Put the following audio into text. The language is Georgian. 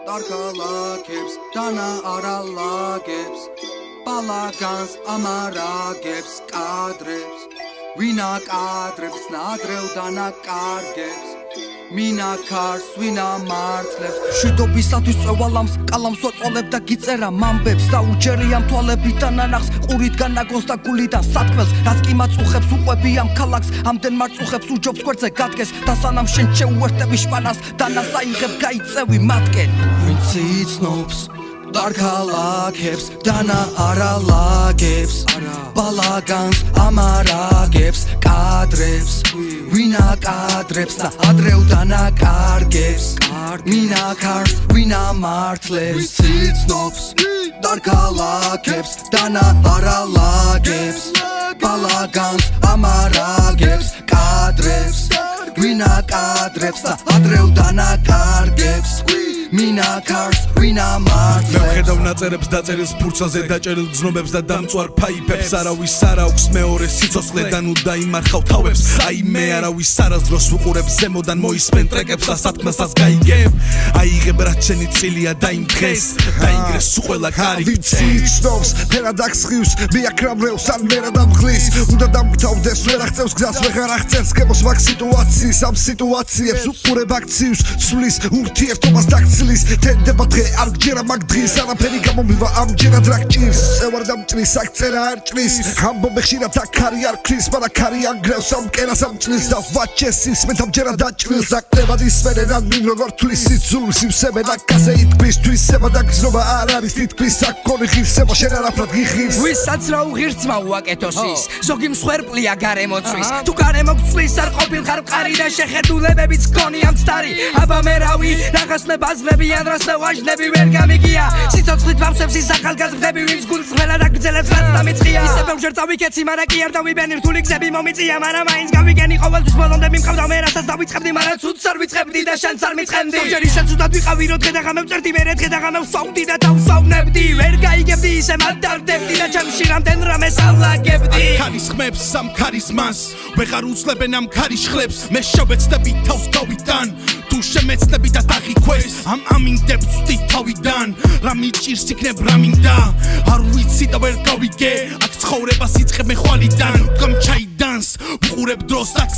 Darkalakebs, dana aralakebs, balagans amaragebs, kadrebs, vina kadrebs, nadreu dana kargebs. Mina cars, ვინა მართლებს შვიდობისათვის წევალამს კალამს ვაწოლებ და გიწერა მამბებს და უჯერია მთვალებით და ნანახს ყურით განაგონს და გულიდან სათქმელს რაც კი მაწუხებს უყვები ამ ქალაქს ამდენ მარწუხებს უჯობს გვერდზე გადგეს და სანამ შენ შეუერთები შპანას დანას აიღებ გაიწევი მათკენ ვინც იცნობს Darkalakebs, dana aralakebs, balagans amaragebs, kadrebs, vina kadrebs, da adreu dana kargebs, mina cars, vina martleps, itsnops, Darkalakebs, dana aralakebs, balagans amaragebs, kadrebs, vina kadrebs, da adreu dana kargebs. Mina cars, vina martleps მევხედავ ნაწერებს დაწერილს ფურცელზე დაჭერილ გზნობებს და დამწვარ ფაიფებს არავის არ აქვს მეორე სიცოცხლე და ნუ დაიმარხავ თავებს აი მე არავის არასდროს ვუყურებ ზემოდან მოისმენ ტრეკებს და სათქმელსაც გაიგებ აიღებ რაც შენი წილია და იმ დღეს დაინგრეს უყველა კარი ვიცნობს ფერად აღსხივს მიაკრამრევს ან მერად ამღლის უნდა დამგთავდეს ვერ აღწევს გზას ვეღარ აღწევს გემოს მაგ სიტუაციის ამ სიტუაციებს უყურებ აქციებს ცვლის ურთიერთობას დაგცლის თენდება დღე არ გჯერა მაგ დღის არაფერი გამომივა ამჯერად რა გჭირს წევარ დამჭრის აქ წერა არ ჭრის ამბობ ხშირად აქ არი არ ქრის მაგრამ ქარი ანგრევს ამ კერას ამჭრის და ვაჩესის მე ამჯერად დაჭრილს აკლებად ისმენენ ან მინ როგორ თulis იცულს იმსებენ აკაზე იტკვის თვისება და გზნობა არ არის თითქმის აქ კონი ღირსება შენ არაფრად გიხრის ვისაც რა უღირსმა უაკეთოს ის ზოგი მსხვერპლია გარემოცვის თუ გარემოგწვის არ ყოფილ ხარ მყარი და შეხედულებებიც გქონი ამ ცდარი აბა მე რავი რაღაცნე ბაზრები ან რასნე ვაჟნები ვერ გამიგია სიცოცხლით ვავსებს ის ახალგაზრდები ვინც გულს ხმელა დაგძელებს რაც დამიწყია ისე ბევრჯერ წავიკეცი მაგრამ კი არ დავიბენი რთული გზები მომიწია მაგრამ მაინც გავიგენი ყოველთვის ბოლომდე მიმყავდა მე რასაც დავიწყებდი მაგრამ ცუდს არ ვიწყებდი და შენც არ მიწყენდი ჯერ ისე ცუდად ვიყავი რომ დღე და ღამე ვწერდი მე დღე და ღამე ვსვავდი და დავსავნებდი ვერ გაიგებდი ისე მადარდებდი და ჩემში რამდენ რამეს ალაგებდი ქარის ხმებს ამ ქარიზმას ვეღარ უცლებენ ამ ქარის ხლებს მე შევეცდები თავს გავიტან თუ შემეცდები და დაღიქვეს ამ ამინდებს ვწვდი თავიდან რა მიჭირს იქნებ რა მინდა არ ვიცი და ვერ გავიგე აქ ცხოვრებას იწყებ მე ხვალიდან თქვენ ჩაიდანს ვუყურებ დროს აქ